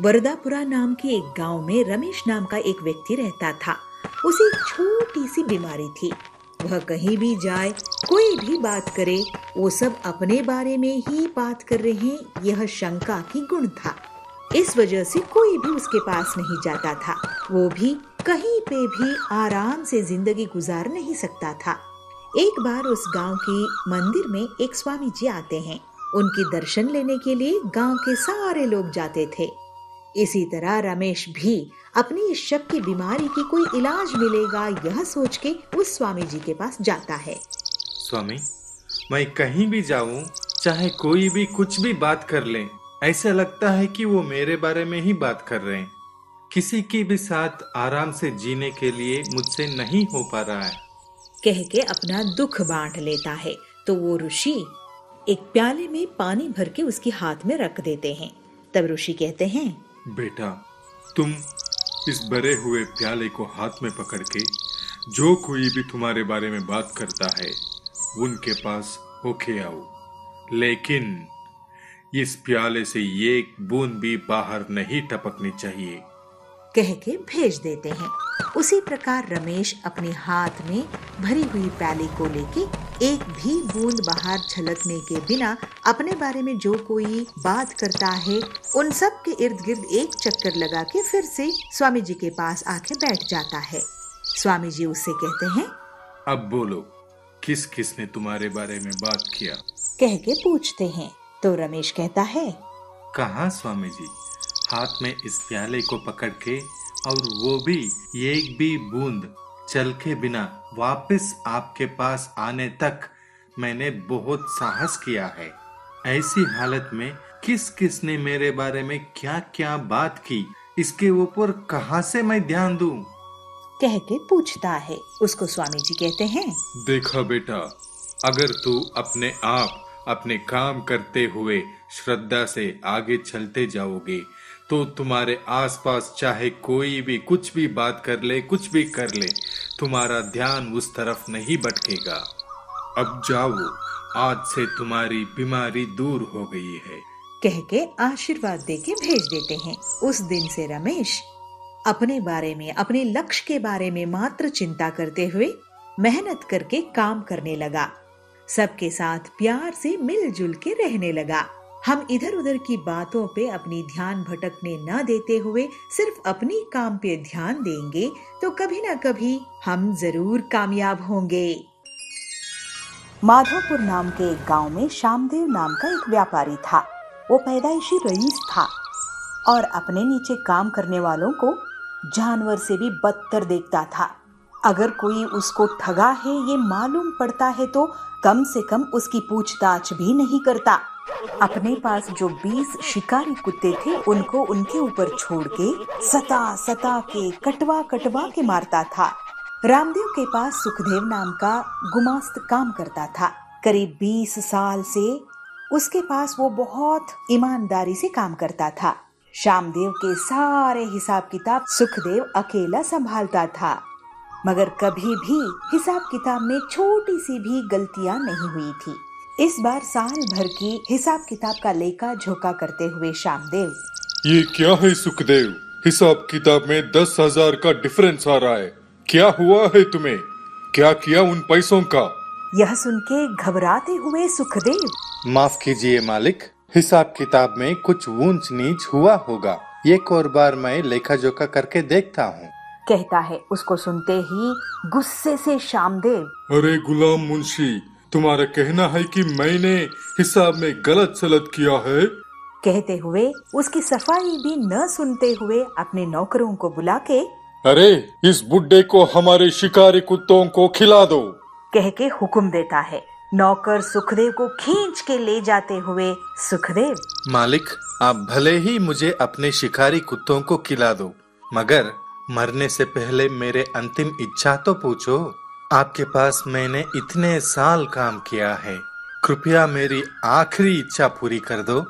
वरदापुरा नाम के एक गांव में रमेश नाम का एक व्यक्ति रहता था। उसे एक छोटी सी बीमारी थी। वह कहीं भी जाए, कोई भी बात करे, वो सब अपने बारे में ही बात कर रहे हैं, यह शंका की गुण था। इस वजह से कोई भी उसके पास नहीं जाता था। वो भी कहीं पे भी आराम से जिंदगी गुजार नहीं सकता था। एक बार उस गांव की मंदिर में एक स्वामी जी आते हैं। उनकी दर्शन लेने के लिए गांव के सारे लोग जाते थे। इसी तरह रमेश भी अपनी इस शक की बीमारी की कोई इलाज मिलेगा यह सोच के उस स्वामी जी के पास जाता है। स्वामी, मैं कहीं भी जाऊं, चाहे कोई भी कुछ भी बात कर ले, ऐसा लगता है कि वो मेरे बारे में ही बात कर रहे हैं। किसी के भी साथ आराम से जीने के लिए मुझसे नहीं हो पा रहा है, कह के अपना दुख बांट लेता है। तो वो ऋषि एक प्याले में पानी भर के उसके हाथ में रख देते हैं। तब ऋषि कहते हैं, बेटा, तुम इस भरे हुए प्याले को हाथ में पकड़ के जो कोई भी तुम्हारे बारे में बात करता है उनके पास होके आओ, लेकिन इस प्याले से एक बूंद भी बाहर नहीं टपकनी चाहिए, कह के भेज देते हैं। उसी प्रकार रमेश अपने हाथ में भरी हुई प्याली को लेके एक भी बूंद बाहर छलकने के बिना अपने बारे में जो कोई बात करता है उन सब के इर्द गिर्द एक चक्कर लगा के फिर से स्वामी जी के पास आके बैठ जाता है। स्वामी जी उससे कहते हैं, अब बोलो, किस किस ने तुम्हारे बारे में बात किया? कह के पूछते हैं। तो रमेश कहता है, कहाँ स्वामी जी, हाथ में इस प्याले को पकड़ के, और वो भी एक भी बूंद चल के बिना वापस आपके पास आने तक मैंने बहुत साहस किया है। ऐसी हालत में किस किस ने मेरे बारे में क्या क्या बात की, इसके ऊपर कहाँ से मैं ध्यान दूं? कह के पूछता है। उसको स्वामी जी कहते हैं, देखा बेटा, अगर तू अपने आप अपने काम करते हुए श्रद्धा से आगे चलते जाओगे तो तुम्हारे आसपास चाहे कोई भी कुछ भी बात कर ले, कुछ भी कर ले, तुम्हारा ध्यान उस तरफ नहीं भटकेगा। अब जाओ, आज से तुम्हारी बीमारी दूर हो गई है, कह के आशीर्वाद देके भेज देते हैं। उस दिन से रमेश अपने बारे में, अपने लक्ष्य के बारे में मात्र चिंता करते हुए मेहनत करके काम करने लगा। सबके साथ प्यार से मिलजुल के रहने लगा। हम इधर उधर की बातों पे अपनी ध्यान भटकने न देते हुए सिर्फ अपनी काम पे ध्यान देंगे तो कभी न कभी हम जरूर कामयाब होंगे। माधोपुर नाम के एक गांव में श्यामदेव नाम का एक व्यापारी था। वो पैदाइशी रईस था और अपने नीचे काम करने वालों को जानवर से भी बदतर देखता था। अगर कोई उसको ठगा है ये मालूम पड़ता है तो कम से कम उसकी पूछताछ भी नहीं करता। अपने पास जो 20 शिकारी कुत्ते थे उनको उनके ऊपर छोड़ के सता सता के कटवा कटवा के मारता था। रामदेव के पास सुखदेव नाम का गुमास्त काम करता था। करीब 20 साल से उसके पास वो बहुत ईमानदारी से काम करता था। श्यामदेव के सारे हिसाब किताब सुखदेव अकेला संभालता था, मगर कभी भी हिसाब किताब में छोटी सी भी गलतियां नहीं हुई थी। इस बार साल भर की हिसाब किताब का लेखा जोखा करते हुए श्यामदेव, ये क्या है सुखदेव, हिसाब किताब में 10,000 का डिफरेंस आ रहा है, क्या हुआ है तुम्हें? क्या किया उन पैसों का? यह सुन के घबराते हुए सुखदेव, माफ कीजिए मालिक, हिसाब किताब में कुछ ऊंच नीच हुआ होगा, एक और बार मैं लेखा जोखा करके देखता हूँ, कहता है। उसको सुनते ही गुस्से से श्यामदेव, अरे गुलाम मुंशी, तुम्हारा कहना है कि मैंने हिसाब में गलत सलत किया है? कहते हुए उसकी सफाई भी न सुनते हुए अपने नौकरों को बुला के, अरे इस बुड्ढे को हमारे शिकारी कुत्तों को खिला दो, कह के हुक्म देता है। नौकर सुखदेव को खींच के ले जाते हुए सुखदेव, मालिक आप भले ही मुझे अपने शिकारी कुत्तों को खिला दो, मगर मरने से पहले मेरे अंतिम इच्छा तो पूछो। आपके पास मैंने इतने साल काम किया है, कृपया मेरी आखिरी इच्छा पूरी कर दो,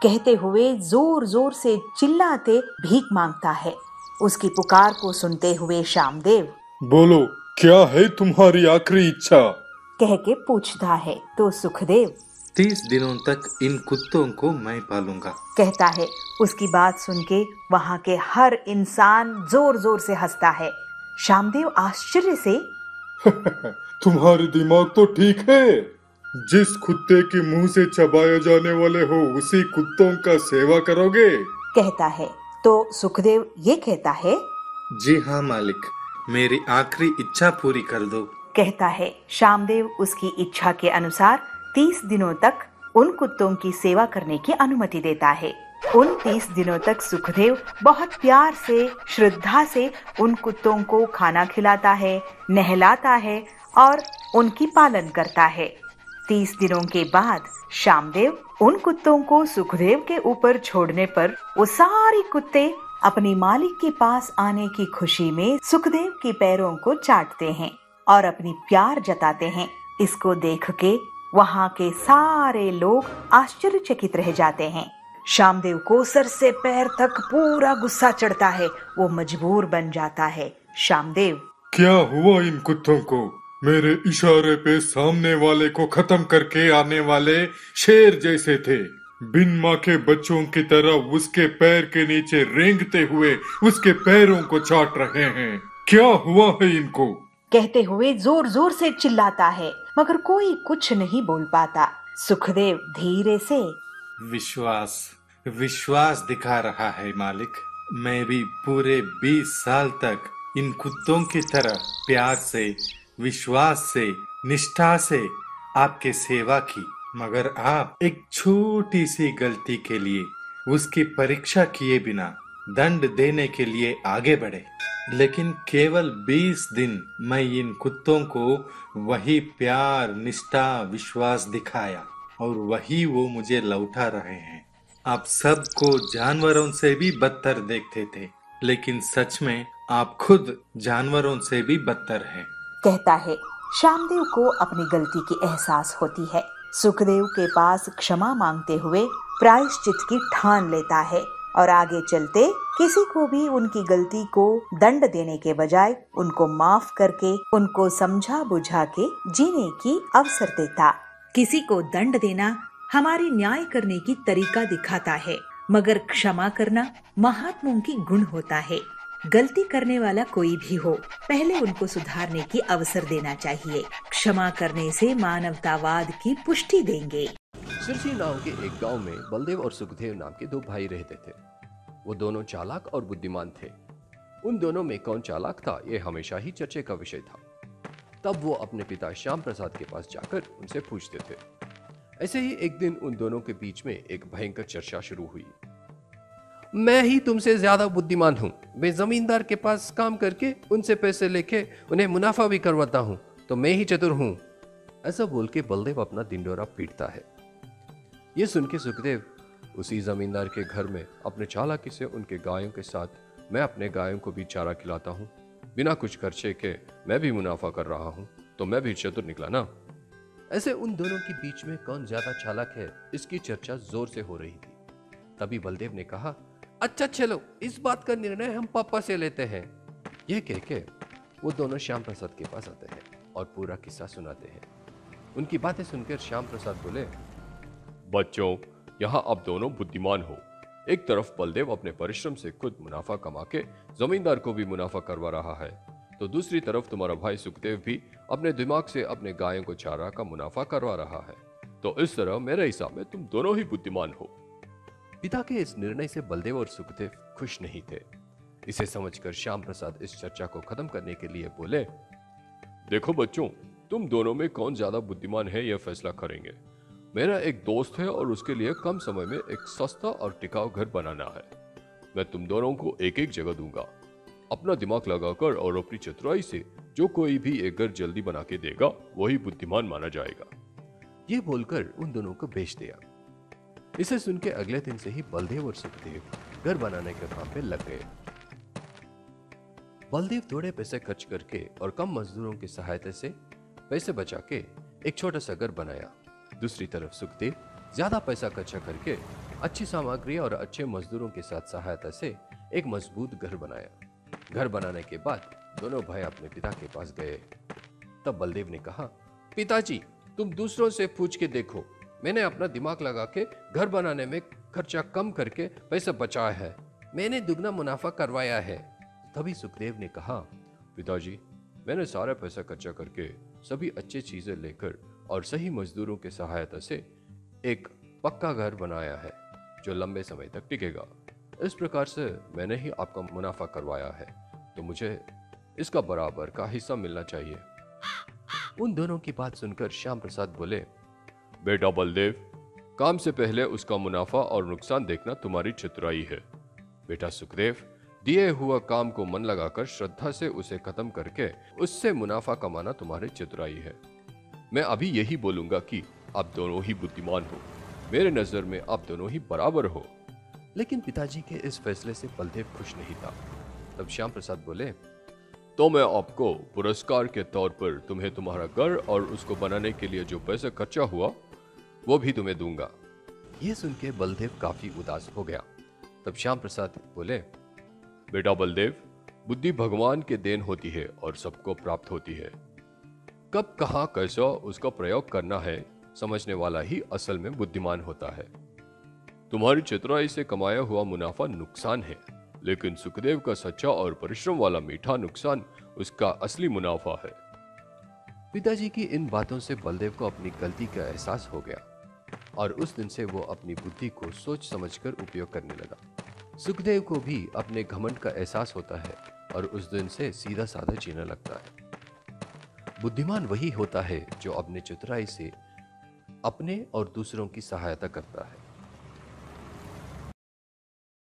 कहते हुए जोर जोर से चिल्लाते भीख मांगता है। उसकी पुकार को सुनते हुए श्यामदेव, बोलो क्या है तुम्हारी आखिरी इच्छा, कह के पूछता है। तो सुखदेव, 30 दिनों तक इन कुत्तों को मैं पालूंगा, कहता है। उसकी बात सुन के वहाँ के हर इंसान जोर जोर से हंसता है। शामदेव आश्चर्य से, तुम्हारे दिमाग तो ठीक है। जिस कुत्ते के मुंह से चबाए जाने वाले हो उसी कुत्तों का सेवा करोगे? कहता है। तो सुखदेव ये कहता है। जी हाँ मालिक, मेरी आखिरी इच्छा पूरी कर दो, कहता है। शामदेव उसकी इच्छा के अनुसार 30 दिनों तक उन कुत्तों की सेवा करने की अनुमति देता है। उन 30 दिनों तक सुखदेव बहुत प्यार से, श्रद्धा से उन कुत्तों को खाना खिलाता है, नहलाता है और उनकी पालन करता है। 30 दिनों के बाद शामदेव उन कुत्तों को सुखदेव के ऊपर छोड़ने पर वो सारे कुत्ते अपने मालिक के पास आने की खुशी में सुखदेव के पैरों को चाटते हैं और अपनी प्यार जताते हैं। इसको देख के वहाँ के सारे लोग आश्चर्यचकित रह जाते हैं। शामदेव को सर से पैर तक पूरा गुस्सा चढ़ता है। वो मजबूर बन जाता है। शामदेव, क्या हुआ इन कुत्तों को? मेरे इशारे पे सामने वाले को खत्म करके आने वाले शेर जैसे थे। बिन माँ के बच्चों की तरह उसके पैर के नीचे रेंगते हुए उसके पैरों को चाट रहे हैं। क्या हुआ है इनको? कहते हुए जोर जोर से चिल्लाता है, मगर कोई कुछ नहीं बोल पाता। सुखदेव धीरे से, विश्वास दिखा रहा है मालिक। मैं भी पूरे 20 साल तक इन कुत्तों की तरह प्यार से, विश्वास से, निष्ठा से आपके सेवा की, मगर आप एक छोटी सी गलती के लिए उसकी परीक्षा किए बिना दंड देने के लिए आगे बढ़े। लेकिन केवल 20 दिन मैं इन कुत्तों को वही प्यार, निष्ठा, विश्वास दिखाया और वही वो मुझे लौटा रहे हैं। आप सबको जानवरों से भी बदतर देखते थे, लेकिन सच में आप खुद जानवरों से भी बदतर हैं। कहता है। शामदेव को अपनी गलती की एहसास होती है। सुखदेव के पास क्षमा मांगते हुए प्रायश्चित की ठान लेता है और आगे चलते किसी को भी उनकी गलती को दंड देने के बजाय उनको माफ करके उनको समझा बुझा के जीने की अवसर देता। किसी को दंड देना हमारे न्याय करने की तरीका दिखाता है, मगर क्षमा करना महात्माओं की गुण होता है। गलती करने वाला कोई भी हो, पहले उनको सुधारने की अवसर देना चाहिए। क्षमा करने से मानवतावाद की पुष्टि देंगे। सिरसी नाम के एक गांव में बलदेव और सुखदेव नाम के दो भाई रहते थे। वो दोनों चालाक और बुद्धिमान थे। उन दोनों में कौन चालाक था, ये हमेशा ही चर्चे का विषय था। तब वो अपने पिता श्याम प्रसाद के पास जाकर उनसे पूछते थे। ऐसे ही एक दिन उन दोनों के बीच में एक भयंकर चर्चा शुरू हुई। मैं ही तुमसे ज्यादा बुद्धिमान हूँ। मैं जमींदार के पास काम करके उनसे पैसे लेके उन्हें मुनाफा भी करवाता हूँ, तो मैं ही चतुर हूँ। ऐसा बोल के बलदेव अपना दिंडोरा पीटता है। ये सुन के सुखदेव उसी जमींदार के घर में अपने चालाकी से उनके गायों के साथ मैं अपने गायों को भी चारा खिलाता हूँ, बिना कुछ खर्चे के मैं भी मुनाफा कर रहा हूँ, तो मैं भी चतुर निकला ना। ऐसे उन दोनों के बीच में कौन ज्यादा चालाक है, इसकी चर्चा जोर से हो रही थी। तभी बलदेव ने कहा, अच्छा चलो इस बात का निर्णय हम पापा से लेते हैं। यह कह के वो दोनों श्याम प्रसाद के पास आते हैं और पूरा किस्सा सुनाते हैं। उनकी बातें सुनकर श्याम प्रसाद बोले, बच्चों, यहाँ आप दोनों बुद्धिमान हो। एक तरफ बलदेव अपने परिश्रम से खुद मुनाफा कमा के जमींदार को भी मुनाफा करवा रहा है, तो दूसरी तरफ तुम्हारा भाई सुखदेव भी अपने दिमाग से अपने गायों को चारा का मुनाफा करवा रहा है। तो इस तरह मेरे हिसाब में तुम दोनों ही बुद्धिमान हो। पिता के इस निर्णय से बलदेव और सुखदेव खुश नहीं थे। इसे समझकर श्याम प्रसाद इस चर्चा को खत्म करने के लिए बोले, देखो बच्चों, तुम दोनों में कौन ज्यादा बुद्धिमान है यह फैसला करेंगे। मेरा एक दोस्त है और उसके लिए कम समय में एक सस्ता और टिकाऊ घर बनाना है। मैं तुम दोनों को एक एक जगह दूंगा। अपना दिमाग लगाकर और अपनी चतुराई से जो कोई भी एक घर जल्दी बना के देगा वही बुद्धिमान माना जाएगा। ये बोलकर उन दोनों को भेज दिया। इसे सुन के अगले दिन से ही बलदेव और सुखदेव घर बनाने के काम पे लग गए। बलदेव थोड़े पैसे खर्च करके और कम मजदूरों की सहायता से पैसे बचा के एक छोटा सा घर बनाया। दूसरी तरफ सुखदेव ज्यादा पैसा खर्चा करके अच्छी सामग्री और अच्छे मजदूरों के साथ सहायता से एक मजबूत घर बनाया। घर बनाने के बाद दोनों भाई अपने पिता के पास गए। तब बलदेव ने कहा, पिताजी, तुम दूसरों से पूछ के देखो, मैंने अपना दिमाग लगा के घर बनाने में खर्चा कम करके पैसा बचाया है। मैंने दुगना मुनाफा करवाया है। तभी सुखदेव ने कहा, पिताजी, मैंने सारा पैसा खर्चा करके सभी अच्छी चीजें लेकर और सही मजदूरों की सहायता से एक पक्का घर बनाया है जो लंबे समय तक टिकेगा। इस प्रकार से मैंने ही आपका मुनाफा करवाया है, तो मुझे इसका बराबर का हिस्सा मिलना चाहिए। उन दोनों की बात सुनकर श्याम प्रसाद बोले, बेटा बलदेव, काम से पहले उसका मुनाफा और नुकसान देखना तुम्हारी चतुराई है। बेटा सुखदेव, दिए हुआ काम को मन लगाकर श्रद्धा से उसे खत्म करके उससे मुनाफा कमाना तुम्हारी चतुराई है। मैं अभी यही बोलूंगा कि आप दोनों ही बुद्धिमान हो। मेरे नजर में आप दोनों ही बराबर हो। लेकिन पिताजी के इस फैसले से बलदेव खुश नहीं था। तब श्याम प्रसाद बोले, तो मैं आपको पुरस्कार के तौर पर तुम्हें तुम्हारा घर और उसको बनाने के लिए जो पैसा खर्चा हुआ वो भी तुम्हें दूंगा। यह सुन के बलदेव काफी उदास हो गया। तब श्याम प्रसाद बोले, बेटा बलदेव, बुद्धि भगवान के देन होती है और सबको प्राप्त होती है। कब कहाँ कैसा उसका प्रयोग करना है समझने वाला ही असल में बुद्धिमान होता है। तुम्हारी चतुराई से कमाया हुआ मुनाफा नुकसान है, लेकिन सुखदेव का सच्चा और परिश्रम वाला मीठा नुकसान उसका असली मुनाफा है। पिताजी की इन बातों से बलदेव को अपनी गलती का एहसास हो गया और उस दिन से वो अपनी बुद्धि को सोच समझकर उपयोग करने लगा। सुखदेव को भी अपने घमंड का एहसास होता है और उस दिन से सीधा साधा जीने लगता है। बुद्धिमान वही होता है जो अपने चतुराई से अपने और दूसरों की सहायता करता है।